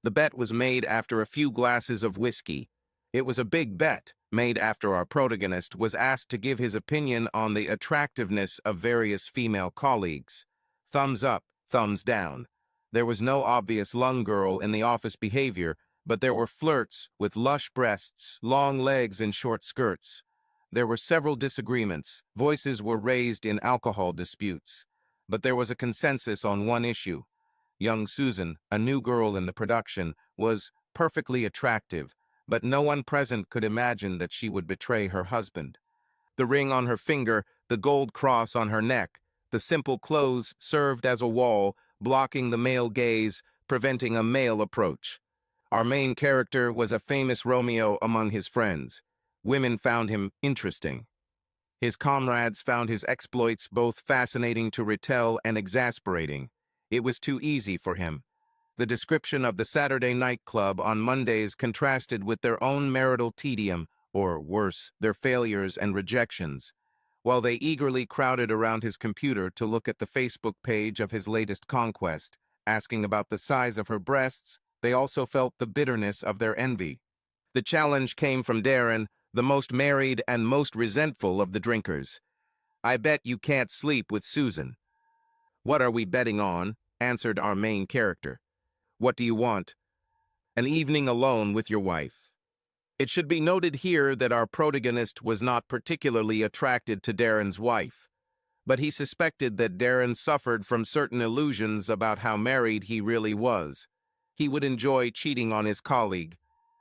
The bet was made after a few glasses of whiskey. It was a big bet, made after our protagonist was asked to give his opinion on the attractiveness of various female colleagues. Thumbs up, thumbs down. There was no obvious lung girl in the office behavior, but there were flirts with lush breasts, long legs, and short skirts. There were several disagreements. Voices were raised in alcohol disputes. But there was a consensus on one issue. Young Susan, a new girl in the production, was perfectly attractive, but no one present could imagine that she would betray her husband. The ring on her finger, the gold cross on her neck, the simple clothes served as a wall, blocking the male gaze, preventing a male approach. Our main character was a famous Romeo among his friends. Women found him interesting. His comrades found his exploits both fascinating to retell and exasperating. It was too easy for him. The description of the Saturday nightclub on Mondays contrasted with their own marital tedium, or worse, their failures and rejections. While they eagerly crowded around his computer to look at the Facebook page of his latest conquest, asking about the size of her breasts, they also felt the bitterness of their envy. The challenge came from Darren, the most married and most resentful of the drinkers. "I bet you can't sleep with Susan." "What are we betting on?" answered our main character. "What do you want?" "An evening alone with your wife." It should be noted here that our protagonist was not particularly attracted to Darren's wife, but he suspected that Darren suffered from certain illusions about how married he really was. He would enjoy cheating on his colleague.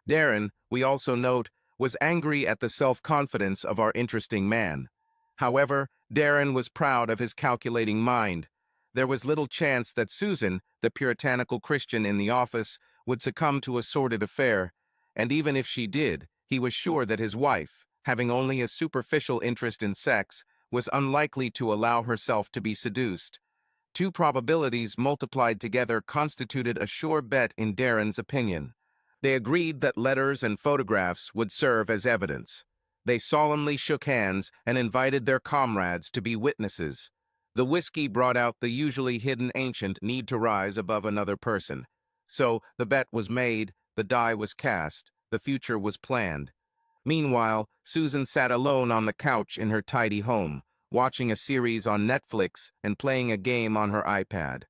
Darren, we also note, was angry at the self-confidence of our interesting man. However, Darren was proud of his calculating mind. There was little chance that Susan, the puritanical Christian in the office, would succumb to a sordid affair, and even if she did, he was sure that his wife, having only a superficial interest in sex, was unlikely to allow herself to be seduced. Two probabilities multiplied together constituted a sure bet in Darren's opinion. They agreed that letters and photographs would serve as evidence. They solemnly shook hands and invited their comrades to be witnesses. The whiskey brought out the usually hidden ancient need to rise above another person. So the bet was made, the die was cast, the future was planned. Meanwhile, Susan sat alone on the couch in her tidy home, watching a series on Netflix and playing a game on her iPad.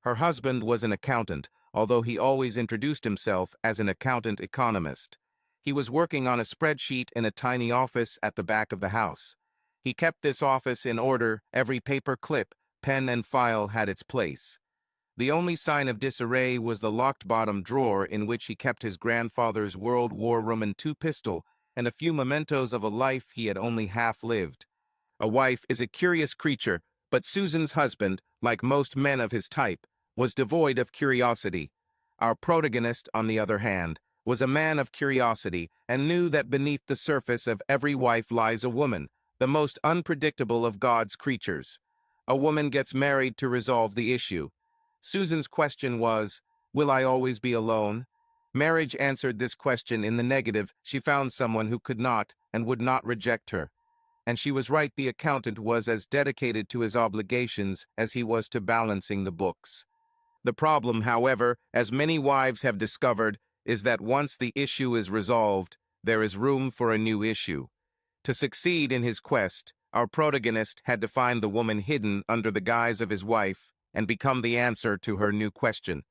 Her husband was an accountant, although he always introduced himself as an accountant economist. He was working on a spreadsheet in a tiny office at the back of the house. He kept this office in order. Every paper clip, pen, and file had its place. The only sign of disarray was the locked bottom drawer in which he kept his grandfather's World War II pistol and a few mementos of a life he had only half lived. A wife is a curious creature, but Susan's husband, like most men of his type, was devoid of curiosity. Our protagonist, on the other hand, was a man of curiosity and knew that beneath the surface of every wife lies a woman, the most unpredictable of God's creatures. A woman gets married to resolve the issue. Susan's question was, "Will I always be alone?" Marriage answered this question in the negative. She found someone who could not and would not reject her. And she was right, the accountant was as dedicated to his obligations as he was to balancing the books. The problem, however, as many wives have discovered, is that once the issue is resolved, there is room for a new issue. To succeed in his quest, our protagonist had to find the woman hidden under the guise of his wife and become the answer to her new question.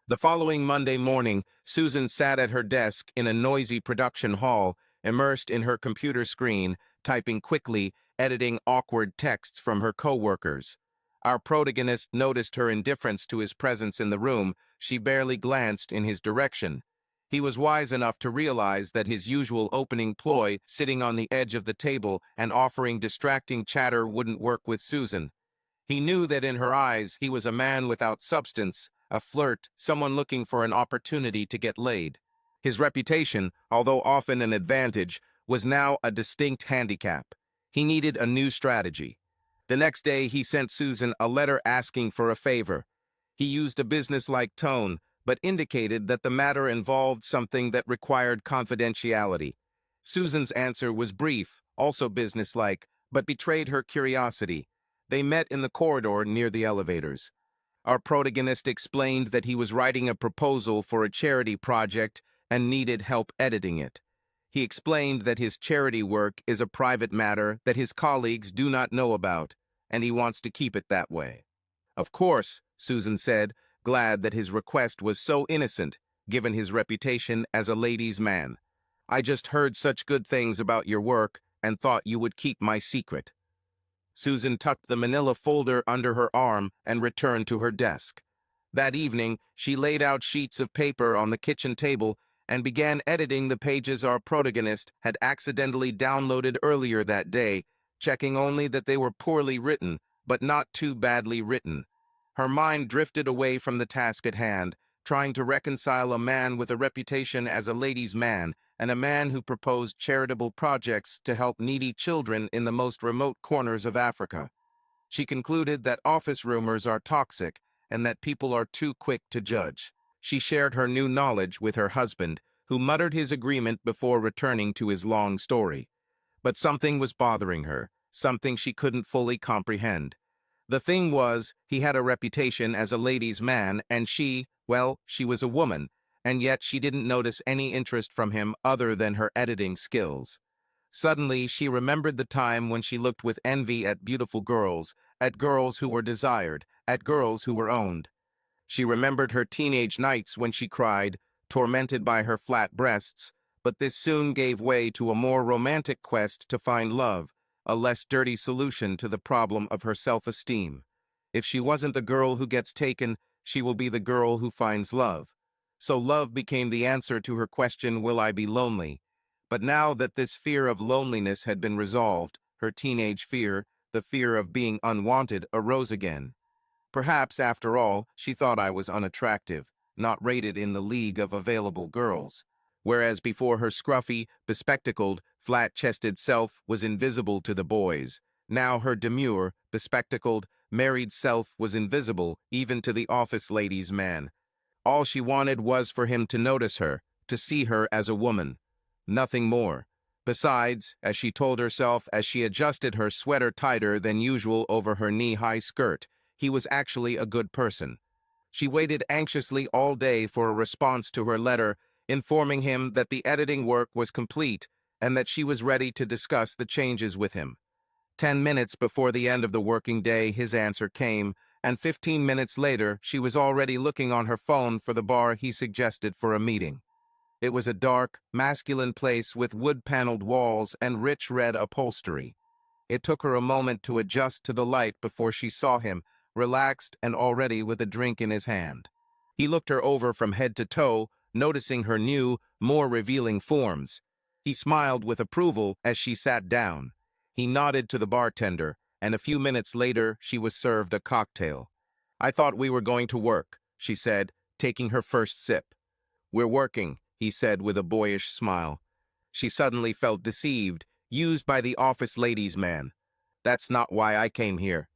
The following Monday morning, Susan sat at her desk in a noisy production hall, immersed in her computer screen, typing quickly, editing awkward texts from her coworkers. Our protagonist noticed her indifference to his presence in the room. She barely glanced in his direction. He was wise enough to realize that his usual opening ploy, sitting on the edge of the table and offering distracting chatter, wouldn't work with Susan. He knew that in her eyes he was a man without substance, a flirt, someone looking for an opportunity to get laid. His reputation, although often an advantage, was now a distinct handicap. He needed a new strategy. The next day he sent Susan a letter asking for a favor. He used a businesslike tone, but indicated that the matter involved something that required confidentiality. Susan's answer was brief, also businesslike, but betrayed her curiosity. They met in the corridor near the elevators. Our protagonist explained that he was writing a proposal for a charity project and needed help editing it. He explained that his charity work is a private matter that his colleagues do not know about, and he wants to keep it that way. Of course, Susan said, glad that his request was so innocent, given his reputation as a ladies' man. I just heard such good things about your work and thought you would keep my secret. Susan tucked the manila folder under her arm and returned to her desk. That evening, she laid out sheets of paper on the kitchen table and began editing the pages our protagonist had accidentally downloaded earlier that day, checking only that they were poorly written, but not too badly written. Her mind drifted away from the task at hand, trying to reconcile a man with a reputation as a ladies' man and a man who proposed charitable projects to help needy children in the most remote corners of Africa. She concluded that office rumors are toxic and that people are too quick to judge. She shared her new knowledge with her husband, who muttered his agreement before returning to his long story. But something was bothering her, something she couldn't fully comprehend. The thing was, he had a reputation as a ladies' man, and she was a woman, and yet she didn't notice any interest from him other than her editing skills. Suddenly, she remembered the time when she looked with envy at beautiful girls, at girls who were desired, at girls who were owned. She remembered her teenage nights when she cried, tormented by her flat breasts, but this soon gave way to a more romantic quest to find love, a less dirty solution to the problem of her self-esteem. If she wasn't the girl who gets taken, she will be the girl who finds love. So love became the answer to her question, will I be lonely? But now that this fear of loneliness had been resolved, her teenage fear, the fear of being unwanted, arose again. Perhaps, after all, she thought I was unattractive, not rated in the league of available girls. Whereas before her scruffy, bespectacled, flat-chested self was invisible to the boys, now her demure, bespectacled, married self was invisible even to the office ladies' man. All she wanted was for him to notice her, to see her as a woman. Nothing more. Besides, as she told herself as she adjusted her sweater tighter than usual over her knee-high skirt, he was actually a good person. She waited anxiously all day for a response to her letter, informing him that the editing work was complete and that she was ready to discuss the changes with him. 10 minutes before the end of the working day, his answer came, and 15 minutes later, she was already looking on her phone for the bar he suggested for a meeting. It was a dark, masculine place with wood-paneled walls and rich red upholstery. It took her a moment to adjust to the light before she saw him, relaxed and already with a drink in his hand. He looked her over from head to toe, noticing her new, more revealing forms. He smiled with approval as she sat down. He nodded to the bartender, and a few minutes later she was served a cocktail. I thought we were going to work, she said, taking her first sip. We're working, he said with a boyish smile. She suddenly felt deceived, used by the office ladies' man. That's not why I came here.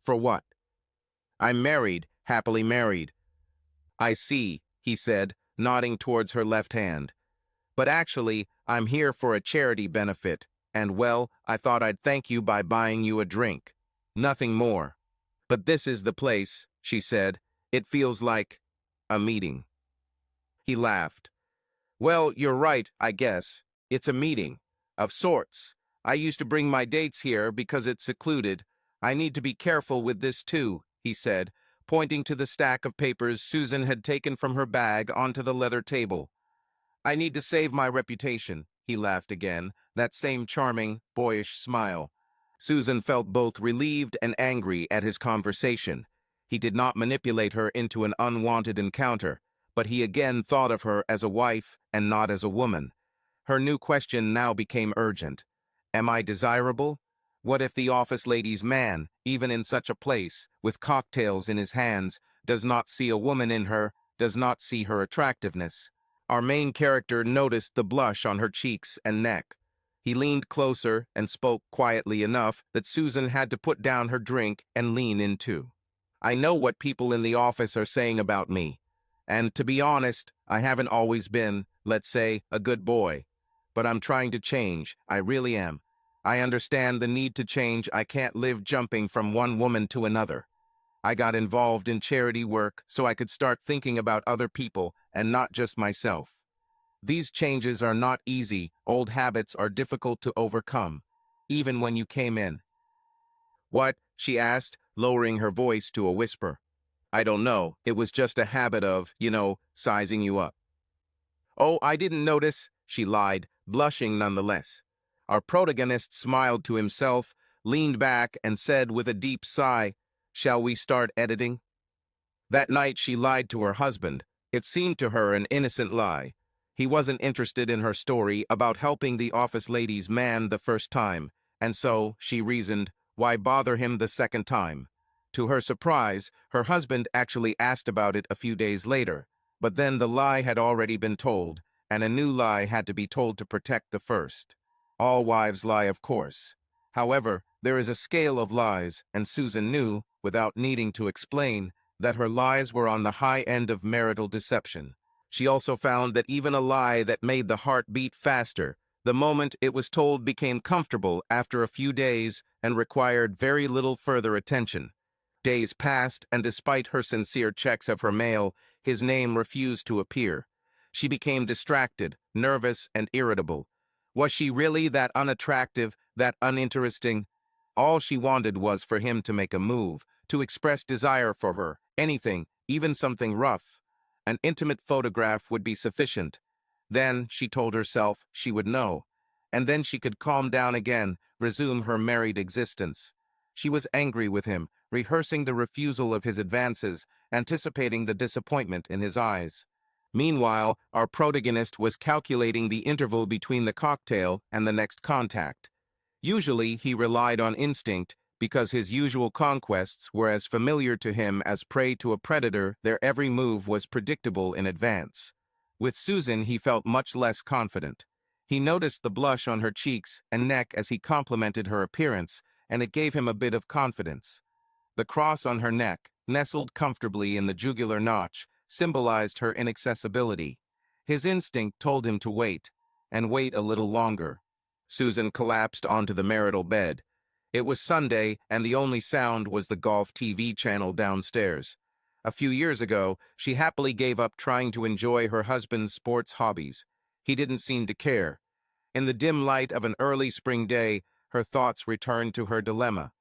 For what? I'm married, happily married. I see, he said, nodding towards her left hand. But actually, I'm here for a charity benefit, and well, I thought I'd thank you by buying you a drink. Nothing more. But this is the place, she said. It feels like a meeting. He laughed. Well, you're right, I guess. It's a meeting. Of sorts. I used to bring my dates here because it's secluded. I need to be careful with this too, he said, pointing to the stack of papers Susan had taken from her bag onto the leather table. I need to save my reputation, he laughed again, that same charming, boyish smile. Susan felt both relieved and angry at his conversation. He did not manipulate her into an unwanted encounter, but he again thought of her as a wife and not as a woman. Her new question now became urgent. Am I desirable? What if the office lady's man, even in such a place, with cocktails in his hands, does not see a woman in her, does not see her attractiveness? Our main character noticed the blush on her cheeks and neck. He leaned closer and spoke quietly enough that Susan had to put down her drink and lean in too. I know what people in the office are saying about me. And to be honest, I haven't always been, let's say, a good boy. But I'm trying to change, I really am. I understand the need to change. I can't live jumping from one woman to another. I got involved in charity work so I could start thinking about other people and not just myself. These changes are not easy. Old habits are difficult to overcome, even when you came in. What? She asked, lowering her voice to a whisper. I don't know. It was just a habit of, sizing you up. Oh, I didn't notice, she lied, blushing nonetheless. Our protagonist smiled to himself, leaned back, and said with a deep sigh, Shall we start editing? That night she lied to her husband. It seemed to her an innocent lie. He wasn't interested in her story about helping the office lady's man the first time, and so, she reasoned, why bother him the second time? To her surprise, her husband actually asked about it a few days later, but then the lie had already been told, and a new lie had to be told to protect the first. All wives lie, of course. However, there is a scale of lies, and Susan knew, without needing to explain, that her lies were on the high end of marital deception. She also found that even a lie that made the heart beat faster, the moment it was told became comfortable after a few days and required very little further attention. Days passed, and despite her sincere checks of her mail, his name refused to appear. She became distracted, nervous, and irritable. Was she really that unattractive, that uninteresting? All she wanted was for him to make a move, to express desire for her, anything, even something rough. An intimate photograph would be sufficient. Then, she told herself, she would know. And then she could calm down again, resume her married existence. She was angry with him, rehearsing the refusal of his advances, anticipating the disappointment in his eyes. Meanwhile, our protagonist was calculating the interval between the cocktail and the next contact. Usually, he relied on instinct, because his usual conquests were as familiar to him as prey to a predator. Their every move was predictable in advance. With Susan, he felt much less confident. He noticed the blush on her cheeks and neck as he complimented her appearance, and it gave him a bit of confidence. The cross on her neck, nestled comfortably in the jugular notch, symbolized her inaccessibility. His instinct told him to wait, and wait a little longer. Susan collapsed onto the marital bed. It was Sunday, and the only sound was the golf TV channel downstairs. A few years ago, she happily gave up trying to enjoy her husband's sports hobbies. He didn't seem to care. In the dim light of an early spring day, her thoughts returned to her dilemma.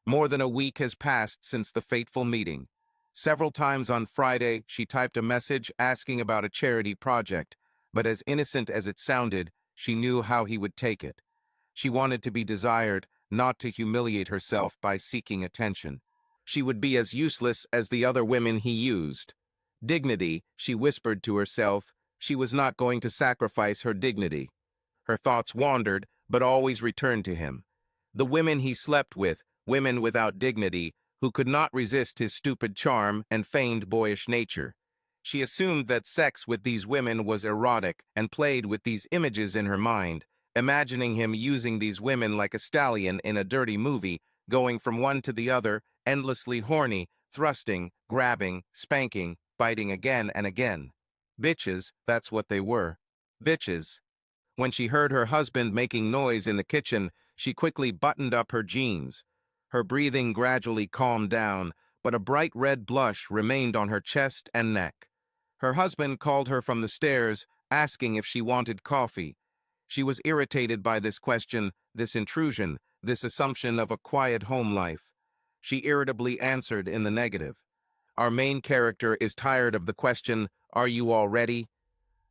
More than a week has passed since the fateful meeting. Several times on Friday, she typed a message asking about a charity project, but as innocent as it sounded, she knew how he would take it. She wanted to be desired, not to humiliate herself by seeking attention. She would be as useless as the other women he used. Dignity, she whispered to herself. She was not going to sacrifice her dignity. Her thoughts wandered, but always returned to him. The women he slept with, women without dignity, who could not resist his stupid charm and feigned boyish nature. She assumed that sex with these women was erotic and played with these images in her mind, imagining him using these women like a stallion in a dirty movie, going from one to the other, endlessly horny, thrusting, grabbing, spanking, biting again and again. Bitches, that's what they were. Bitches. When she heard her husband making noise in the kitchen, she quickly buttoned up her jeans. Her breathing gradually calmed down, but a bright red blush remained on her chest and neck. Her husband called her from the stairs, asking if she wanted coffee. She was irritated by this question, this intrusion, this assumption of a quiet home life. She irritably answered in the negative. Our main character is tired of the question, "Are you all ready?"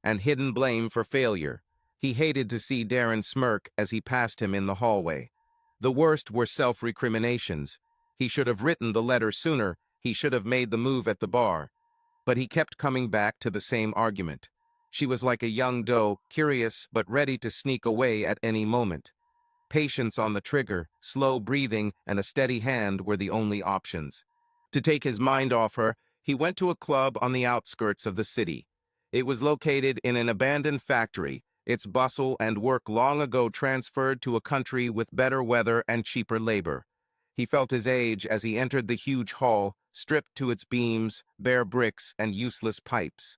and hidden blame for failure. He hated to see Darren smirk as he passed him in the hallway. The worst were self-recriminations. He should have written the letter sooner. He should have made the move at the bar. But he kept coming back to the same argument. She was like a young doe, curious but ready to sneak away at any moment. Patience on the trigger, slow breathing, and a steady hand were the only options. To take his mind off her, he went to a club on the outskirts of the city. It was located in an abandoned factory, its bustle and work long ago transferred to a country with better weather and cheaper labor. He felt his age as he entered the huge hall, stripped to its beams, bare bricks, and useless pipes.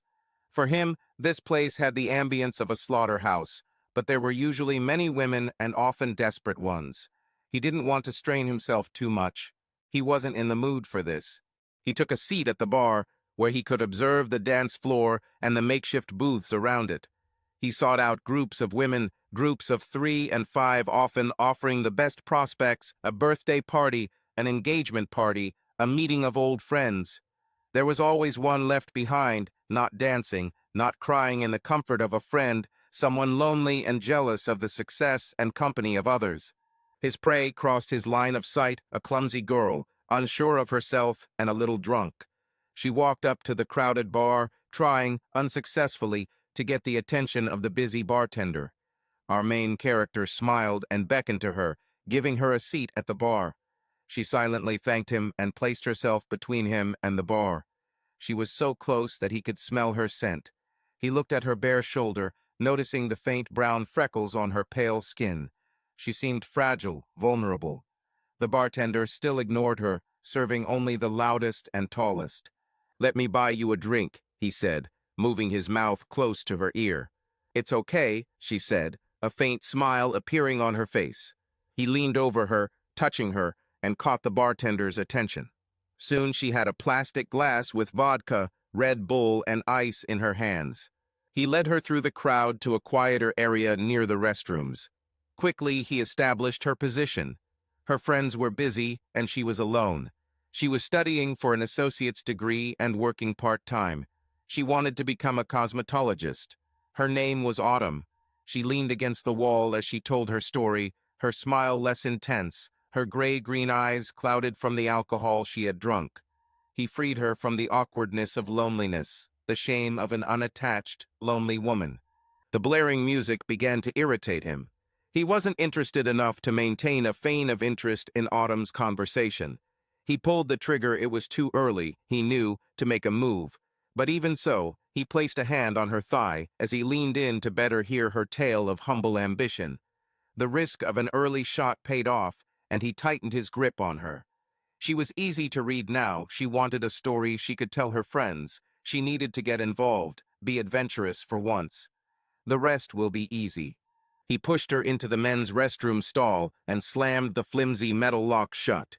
For him, this place had the ambience of a slaughterhouse, but there were usually many women and often desperate ones. He didn't want to strain himself too much. He wasn't in the mood for this. He took a seat at the bar, where he could observe the dance floor and the makeshift booths around it. He sought out groups of women, groups of 3 and 5, often offering the best prospects, a birthday party, an engagement party, a meeting of old friends. There was always one left behind, not dancing, not crying in the comfort of a friend, someone lonely and jealous of the success and company of others. His prey crossed his line of sight, a clumsy girl, unsure of herself and a little drunk. She walked up to the crowded bar, trying, unsuccessfully, to get the attention of the busy bartender. Our main character smiled and beckoned to her, giving her a seat at the bar. She silently thanked him and placed herself between him and the bar. She was so close that he could smell her scent. He looked at her bare shoulder, noticing the faint brown freckles on her pale skin. She seemed fragile, vulnerable. The bartender still ignored her, serving only the loudest and tallest. "Let me buy you a drink," he said, moving his mouth close to her ear. "It's okay," she said, a faint smile appearing on her face. He leaned over her, touching her, and caught the bartender's attention. Soon she had a plastic glass with vodka, Red Bull, and ice in her hands. He led her through the crowd to a quieter area near the restrooms. Quickly, he established her position. Her friends were busy, and she was alone. She was studying for an associate's degree and working part-time. She wanted to become a cosmetologist. Her name was Autumn. She leaned against the wall as she told her story, her smile less intense, her gray-green eyes clouded from the alcohol she had drunk. He freed her from the awkwardness of loneliness, the shame of an unattached, lonely woman. The blaring music began to irritate him. He wasn't interested enough to maintain a feign of interest in Autumn's conversation. He pulled the trigger. It was too early, he knew, to make a move. But even so, he placed a hand on her thigh as he leaned in to better hear her tale of humble ambition. The risk of an early shot paid off, and he tightened his grip on her. She was easy to read now. She wanted a story she could tell her friends. She needed to get involved, be adventurous for once. The rest will be easy. He pushed her into the men's restroom stall and slammed the flimsy metal lock shut.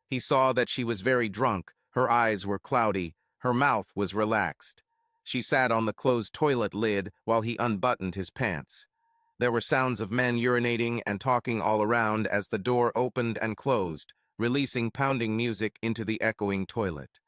He saw that she was very drunk. Her eyes were cloudy. Her mouth was relaxed. She sat on the closed toilet lid while he unbuttoned his pants. There were sounds of men urinating and talking all around as the door opened and closed, releasing pounding music into the echoing toilet.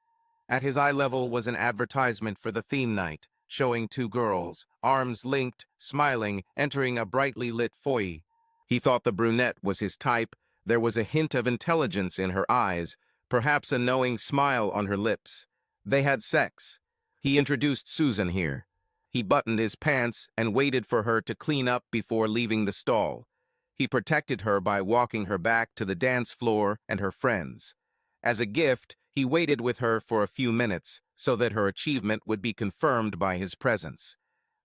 At his eye level was an advertisement for the theme night, showing 2 girls, arms linked, smiling, entering a brightly lit foyer. He thought the brunette was his type. There was a hint of intelligence in her eyes, perhaps a knowing smile on her lips. They had sex. He introduced Susan here. He buttoned his pants and waited for her to clean up before leaving the stall. He protected her by walking her back to the dance floor and her friends. As a gift, he waited with her for a few minutes so that her achievement would be confirmed by his presence.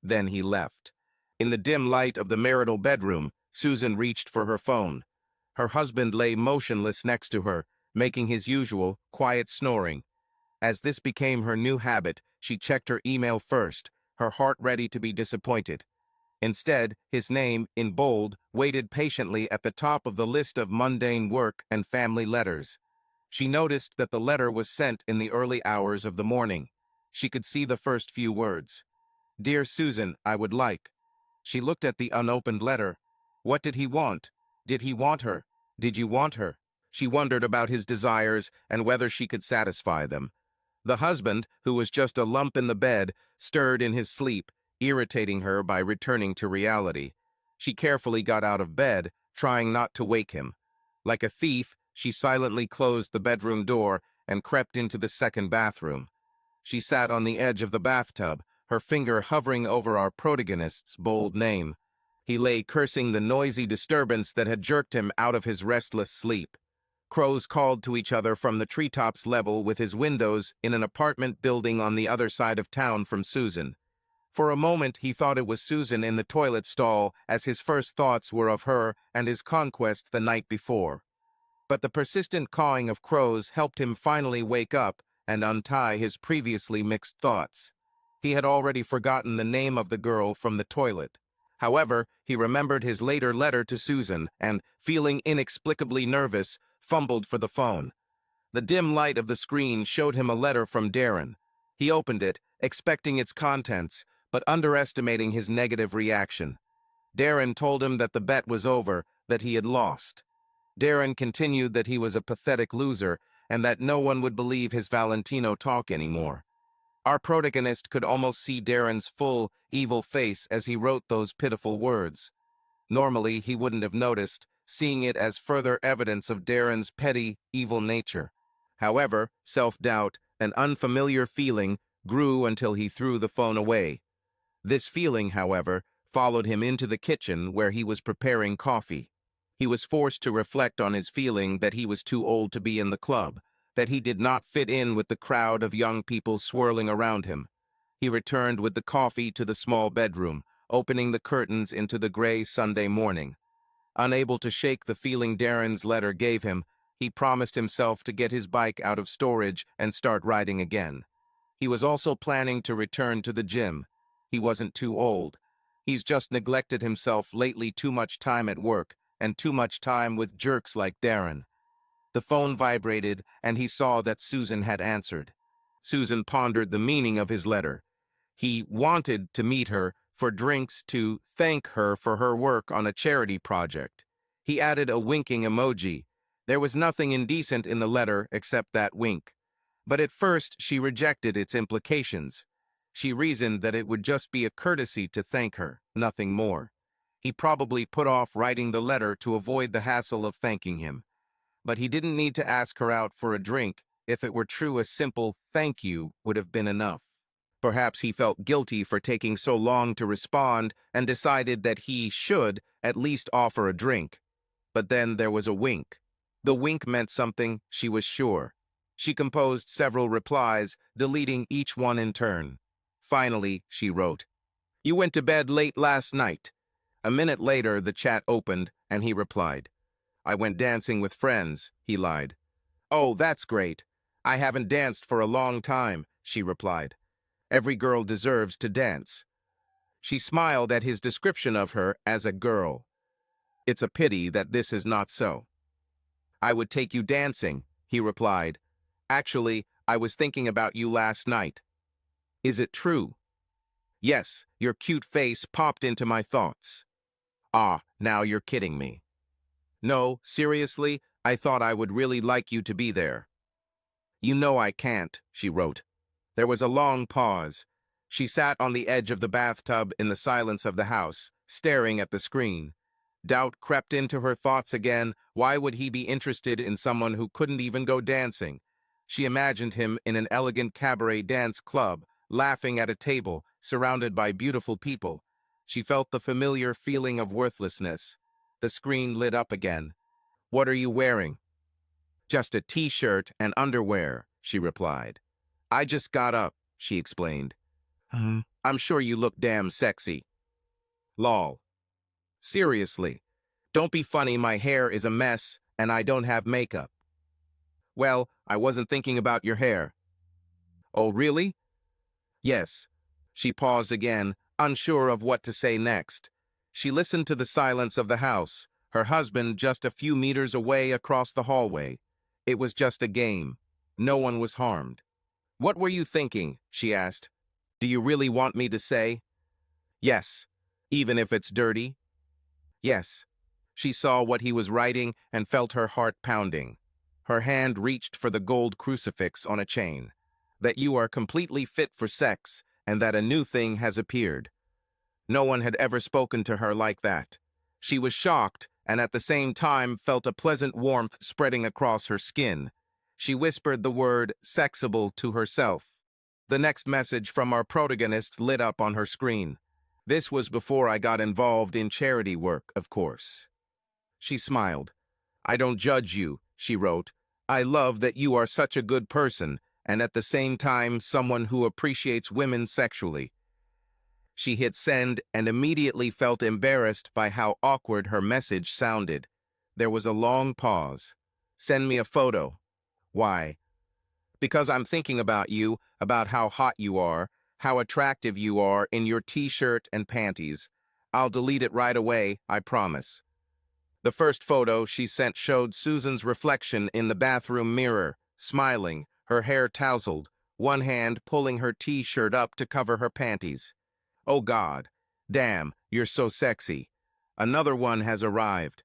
Then he left. In the dim light of the marital bedroom, Susan reached for her phone. Her husband lay motionless next to her, making his usual, quiet snoring. As this became her new habit, she checked her email first, her heart ready to be disappointed. Instead, his name, in bold, waited patiently at the top of the list of mundane work and family letters. She noticed that the letter was sent in the early hours of the morning. She could see the first few words. "Dear Susan, I would like." She looked at the unopened letter. What did he want? Did he want her? Did you want her? She wondered about his desires and whether she could satisfy them. The husband, who was just a lump in the bed, stirred in his sleep, irritating her by returning to reality. She carefully got out of bed, trying not to wake him. Like a thief, she silently closed the bedroom door and crept into the second bathroom. She sat on the edge of the bathtub, her finger hovering over our protagonist's bold name. He lay cursing the noisy disturbance that had jerked him out of his restless sleep. Crows called to each other from the treetops level with his windows in an apartment building on the other side of town from Susan. For a moment he thought it was Susan in the toilet stall, as his first thoughts were of her and his conquest the night before. But the persistent cawing of crows helped him finally wake up and untie his previously mixed thoughts. He had already forgotten the name of the girl from the toilet. However, he remembered his later letter to Susan and, feeling inexplicably nervous, fumbled for the phone. The dim light of the screen showed him a letter from Darren. He opened it, expecting its contents, but underestimating his negative reaction. Darren told him that the bet was over, that he had lost. Darren continued that he was a pathetic loser and that no one would believe his Valentino talk anymore. Our protagonist could almost see Darren's full, evil face as he wrote those pitiful words. Normally, he wouldn't have noticed, seeing it as further evidence of Darren's petty, evil nature. However, self-doubt, an unfamiliar feeling, grew until he threw the phone away. This feeling, however, followed him into the kitchen where he was preparing coffee. He was forced to reflect on his feeling that he was too old to be in the club, that he did not fit in with the crowd of young people swirling around him. He returned with the coffee to the small bedroom, opening the curtains into the gray Sunday morning. Unable to shake the feeling Darren's letter gave him, he promised himself to get his bike out of storage and start riding again. He was also planning to return to the gym. He wasn't too old. He's just neglected himself lately, too much time at work and too much time with jerks like Darren. The phone vibrated, and he saw that Susan had answered. Susan pondered the meaning of his letter. He wanted to meet her for drinks to thank her for her work on a charity project. He added a winking emoji. There was nothing indecent in the letter except that wink. But at first she rejected its implications. She reasoned that it would just be a courtesy to thank her, nothing more. He probably put off writing the letter to avoid the hassle of thanking him. But he didn't need to ask her out for a drink. If it were true, a simple thank you would have been enough. Perhaps he felt guilty for taking so long to respond and decided that he should at least offer a drink. But then there was a wink. The wink meant something, she was sure. She composed several replies, deleting each one in turn. Finally, she wrote, "You went to bed late last night." A minute later, the chat opened, and he replied, "I went dancing with friends," he lied. "Oh, that's great. I haven't danced for a long time," she replied. "Every girl deserves to dance." She smiled at his description of her as a girl. "It's a pity that this is not so." "I would take you dancing," he replied. "Actually, I was thinking about you last night." "Is it true?" "Yes, your cute face popped into my thoughts." "Ah, now you're kidding me." "No, seriously, I thought I would really like you to be there." "You know I can't," she wrote. There was a long pause. She sat on the edge of the bathtub in the silence of the house, staring at the screen. Doubt crept into her thoughts again. Why would he be interested in someone who couldn't even go dancing? She imagined him in an elegant cabaret dance club, laughing at a table, surrounded by beautiful people. She felt the familiar feeling of worthlessness. The screen lit up again. "What are you wearing?" "Just a t-shirt and underwear," she replied. "I just got up," she explained. "I'm sure you look damn sexy." Lol. "Seriously. Don't be funny, my hair is a mess and I don't have makeup." "Well, I wasn't thinking about your hair." "Oh, really?" "Yes." She paused again, unsure of what to say next. She listened to the silence of the house, her husband just a few meters away across the hallway. It was just a game. No one was harmed. "What were you thinking?" she asked. "Do you really want me to say?" "Yes, even if it's dirty." "Yes." She saw what he was writing and felt her heart pounding. Her hand reached for the gold crucifix on a chain. "That you are completely fit for sex and that a new thing has appeared." No one had ever spoken to her like that. She was shocked and at the same time felt a pleasant warmth spreading across her skin. She whispered the word "sexable" to herself. The next message from our protagonist lit up on her screen. "This was before I got involved in charity work, of course." She smiled. "I don't judge you," she wrote. "I love that you are such a good person, and at the same time someone who appreciates women sexually." She hit send and immediately felt embarrassed by how awkward her message sounded. There was a long pause. "Send me a photo." "Why?" "Because I'm thinking about you, about how hot you are, how attractive you are in your t-shirt and panties. I'll delete it right away, I promise." The first photo she sent showed Susan's reflection in the bathroom mirror, smiling, her hair tousled, one hand pulling her t-shirt up to cover her panties. "Oh God. Damn, you're so sexy. Another one has arrived.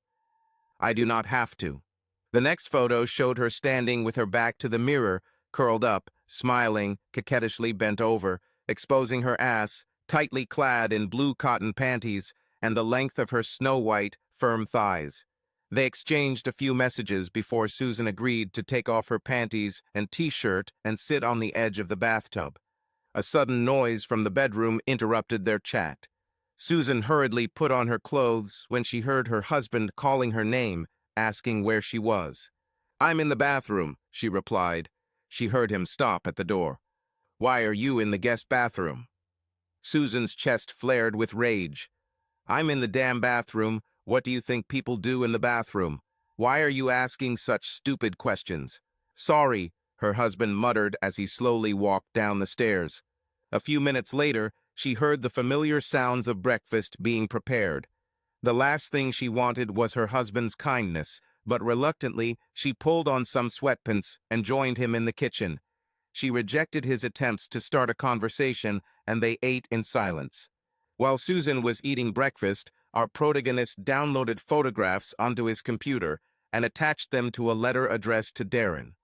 I do not have to." The next photo showed her standing with her back to the mirror, curled up, smiling, coquettishly bent over, exposing her ass, tightly clad in blue cotton panties, and the length of her snow-white, firm thighs. They exchanged a few messages before Susan agreed to take off her panties and t-shirt and sit on the edge of the bathtub. A sudden noise from the bedroom interrupted their chat. Susan hurriedly put on her clothes when she heard her husband calling her name, asking where she was. "I'm in the bathroom," she replied. She heard him stop at the door. "Why are you in the guest bathroom?" Susan's chest flared with rage. "I'm in the damn bathroom. What do you think people do in the bathroom? Why are you asking such stupid questions?" "Sorry," her husband muttered as he slowly walked down the stairs. A few minutes later, she heard the familiar sounds of breakfast being prepared. The last thing she wanted was her husband's kindness, but reluctantly, she pulled on some sweatpants and joined him in the kitchen. She rejected his attempts to start a conversation, and they ate in silence. While Susan was eating breakfast, our protagonist downloaded photographs onto his computer and attached them to a letter addressed to Darren.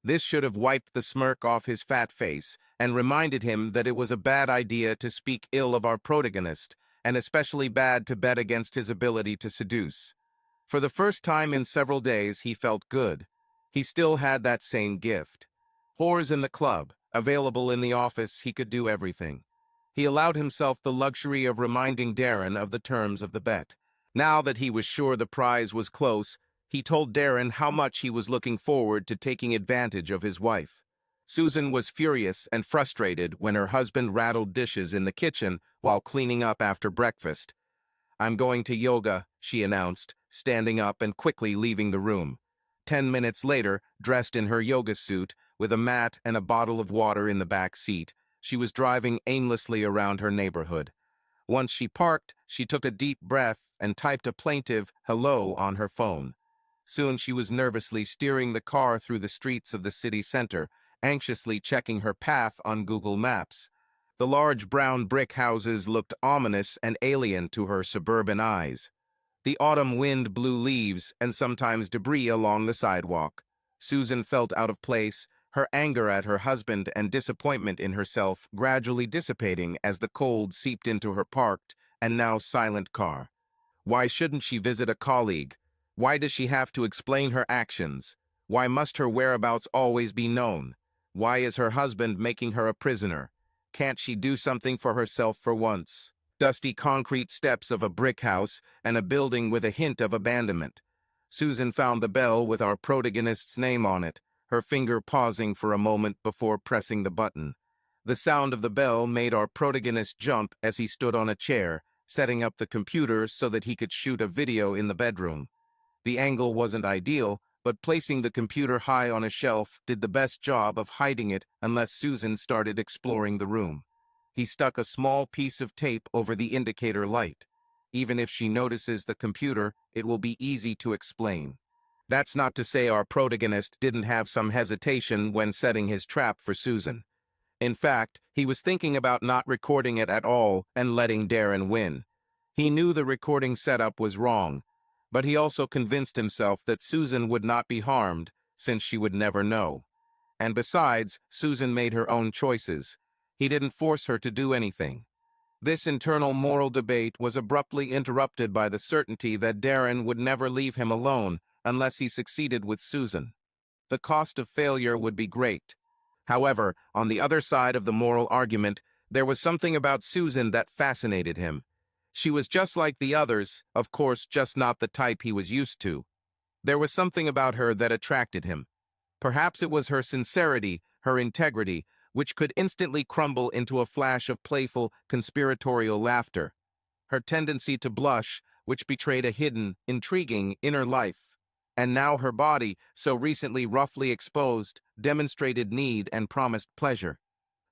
This should have wiped the smirk off his fat face and reminded him that it was a bad idea to speak ill of our protagonist, and especially bad to bet against his ability to seduce. For the first time in several days, he felt good. He still had that same gift. Whores in the club, available in the office, he could do everything. He allowed himself the luxury of reminding Darren of the terms of the bet. Now that he was sure the prize was close, he told Darren how much he was looking forward to taking advantage of his wife. Susan was furious and frustrated when her husband rattled dishes in the kitchen while cleaning up after breakfast. "I'm going to yoga," she announced, standing up and quickly leaving the room. 10 minutes later, dressed in her yoga suit, with a mat and a bottle of water in the back seat, she was driving aimlessly around her neighborhood. Once she parked, she took a deep breath and typed a plaintive hello on her phone. Soon she was nervously steering the car through the streets of the city center, anxiously checking her path on Google Maps. The large brown brick houses looked ominous and alien to her suburban eyes. The autumn wind blew leaves and sometimes debris along the sidewalk. Susan felt out of place, her anger at her husband and disappointment in herself gradually dissipating as the cold seeped into her parked and now silent car. Why shouldn't she visit a colleague? Why does she have to explain her actions? Why must her whereabouts always be known? Why is her husband making her a prisoner? Can't she do something for herself for once? Dusty concrete steps of a brick house and a building with a hint of abandonment. Susan found the bell with our protagonist's name on it, her finger pausing for a moment before pressing the button. The sound of the bell made our protagonist jump as he stood on a chair, setting up the computer so that he could shoot a video in the bedroom. The angle wasn't ideal, but placing the computer high on a shelf did the best job of hiding it unless Susan started exploring the room. He stuck a small piece of tape over the indicator light. Even if she notices the computer, it will be easy to explain. That's not to say our protagonist didn't have some hesitation when setting his trap for Susan. In fact, he was thinking about not recording it at all and letting Darren win. He knew the recording setup was wrong, but he also convinced himself that Susan would not be harmed, since she would never know. And besides, Susan made her own choices. He didn't force her to do anything. This internal moral debate was abruptly interrupted by the certainty that Darren would never leave him alone unless he succeeded with Susan. The cost of failure would be great. However, on the other side of the moral argument, there was something about Susan that fascinated him. She was just like the others, of course, just not the type he was used to. There was something about her that attracted him. Perhaps it was her sincerity, her integrity, which could instantly crumble into a flash of playful, conspiratorial laughter. Her tendency to blush, which betrayed a hidden, intriguing inner life. And now her body, so recently roughly exposed, demonstrated need and promised pleasure.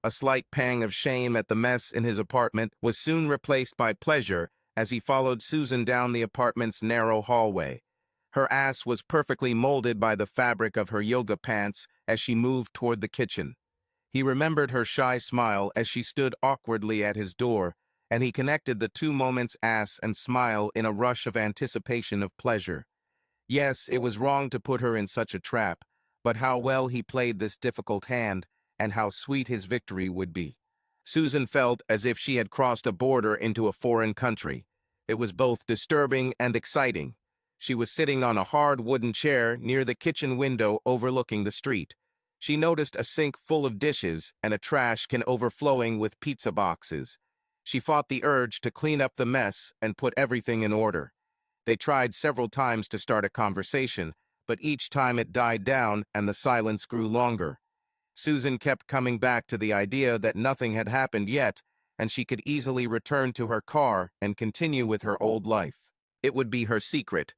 A slight pang of shame at the mess in his apartment was soon replaced by pleasure as he followed Susan down the apartment's narrow hallway. Her ass was perfectly molded by the fabric of her yoga pants, as she moved toward the kitchen. He remembered her shy smile as she stood awkwardly at his door, and he connected the two moments, ass and smile, in a rush of anticipation of pleasure. Yes, it was wrong to put her in such a trap, but how well he played this difficult hand, and how sweet his victory would be. Susan felt as if she had crossed a border into a foreign country. It was both disturbing and exciting. She was sitting on a hard wooden chair near the kitchen window overlooking the street. She noticed a sink full of dishes and a trash can overflowing with pizza boxes. She fought the urge to clean up the mess and put everything in order. They tried several times to start a conversation, but each time it died down and the silence grew longer. Susan kept coming back to the idea that nothing had happened yet, and she could easily return to her car and continue with her old life. It would be her secret.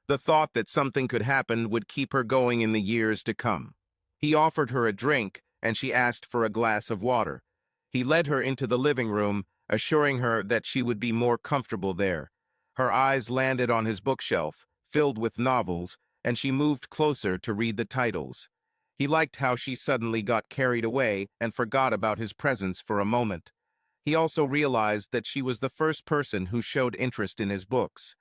The thought that something could happen would keep her going in the years to come. He offered her a drink, and she asked for a glass of water. He led her into the living room, assuring her that she would be more comfortable there. Her eyes landed on his bookshelf, filled with novels, and she moved closer to read the titles. He liked how she suddenly got carried away and forgot about his presence for a moment. He also realized that she was the first person who showed interest in his books.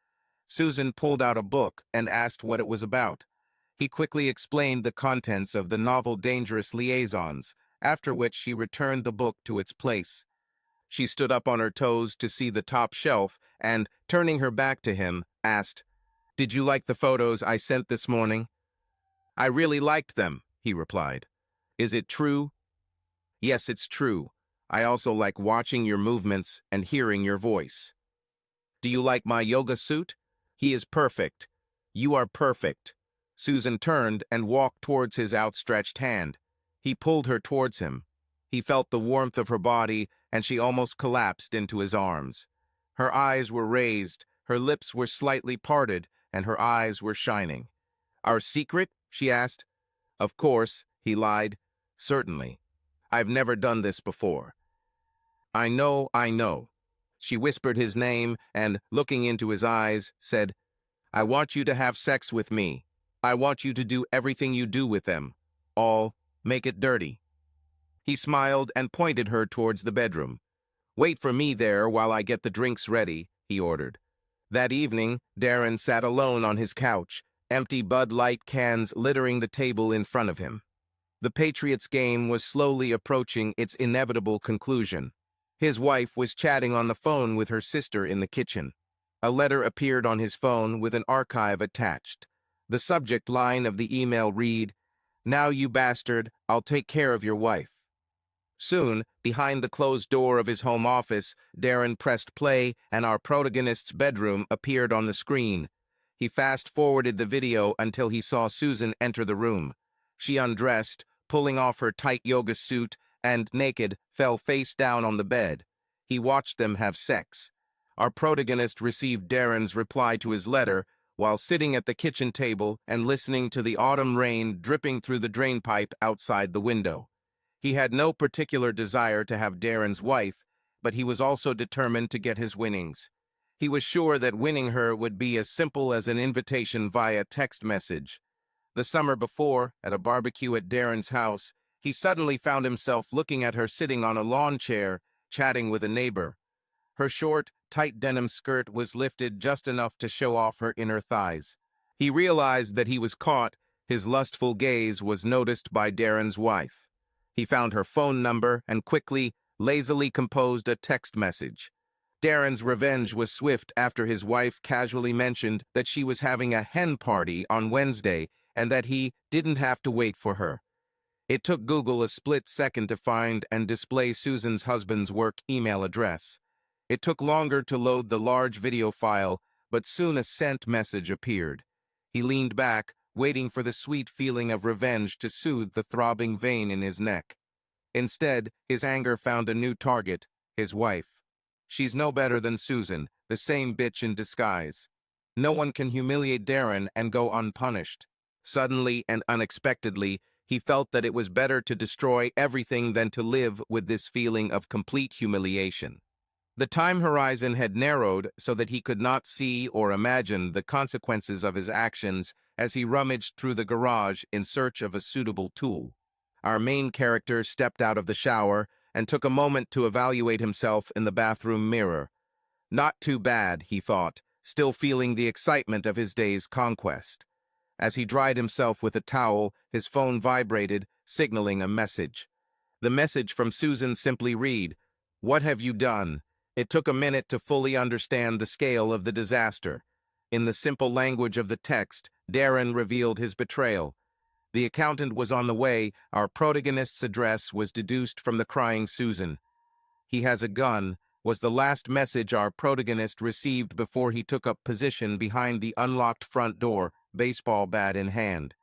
Susan pulled out a book and asked what it was about. He quickly explained the contents of the novel Dangerous Liaisons, after which she returned the book to its place. She stood up on her toes to see the top shelf and, turning her back to him, asked, "Did you like the photos I sent this morning?" "I really liked them," he replied. "Is it true?" "Yes, it's true. I also like watching your movements and hearing your voice." "Do you like my yoga suit?" "He is perfect." "You are perfect." Susan turned and walked towards his outstretched hand. He pulled her towards him. He felt the warmth of her body, and she almost collapsed into his arms. Her eyes were raised, her lips were slightly parted, and her eyes were shining. "Our secret?" she asked. "Of course," he lied. "Certainly. I've never done this before." I know. She whispered his name and, looking into his eyes, said, "I want you to have sex with me. I want you to do everything you do with them. Make it dirty." He smiled and pointed her towards the bedroom. "Wait for me there while I get the drinks ready," he ordered. That evening, Darren sat alone on his couch, empty Bud Light cans littering the table in front of him. The Patriots game was slowly approaching its inevitable conclusion. His wife was chatting on the phone with her sister in the kitchen. A letter appeared on his phone with an archive attached. The subject line of the email read, "Now, you bastard, I'll take care of your wife." Soon, behind the closed door of his home office, Darren pressed play and our protagonist's bedroom appeared on the screen. He fast-forwarded the video until he saw Susan enter the room. She undressed, pulling off her tight yoga suit, and, naked, fell face down on the bed. He watched them have sex. Our protagonist received Darren's reply to his letter while sitting at the kitchen table and listening to the autumn rain dripping through the drainpipe outside the window. He had no particular desire to have Darren's wife, but he was also determined to get his winnings. He was sure that winning her would be as simple as an invitation via text message. The summer before, at a barbecue at Darren's house, he suddenly found himself looking at her sitting on a lawn chair, chatting with a neighbor. Her short, tight denim skirt was lifted just enough to show off her inner thighs. He realized that he was caught. His lustful gaze was noticed by Darren's wife. He found her phone number and quickly, lazily composed a text message. Darren's revenge was swift after his wife casually mentioned that she was having a hen party on Wednesday and that he didn't have to wait for her. It took Google a split second to find and display Susan's husband's work email address. It took longer to load the large video file, but soon a sent message appeared. He leaned back, waiting for the sweet feeling of revenge to soothe the throbbing vein in his neck. Instead, his anger found a new target, his wife. She's no better than Susan, the same bitch in disguise. No one can humiliate Darren and go unpunished. Suddenly and unexpectedly, he felt that it was better to destroy everything than to live with this feeling of complete humiliation. The time horizon had narrowed so that he could not see or imagine the consequences of his actions as he rummaged through the garage in search of a suitable tool. Our main character stepped out of the shower and took a moment to evaluate himself in the bathroom mirror. Not too bad, he thought, still feeling the excitement of his day's conquest. As he dried himself with a towel, his phone vibrated, signaling a message. The message from Susan simply read, "What have you done?" It took a minute to fully understand the scale of the disaster. In the simple language of the text, Darren revealed his betrayal. The accountant was on the way. Our protagonist's address was deduced from the crying Susan. "He has a gun," was the last message our protagonist received before he took up position behind the unlocked front door, baseball bat in hand.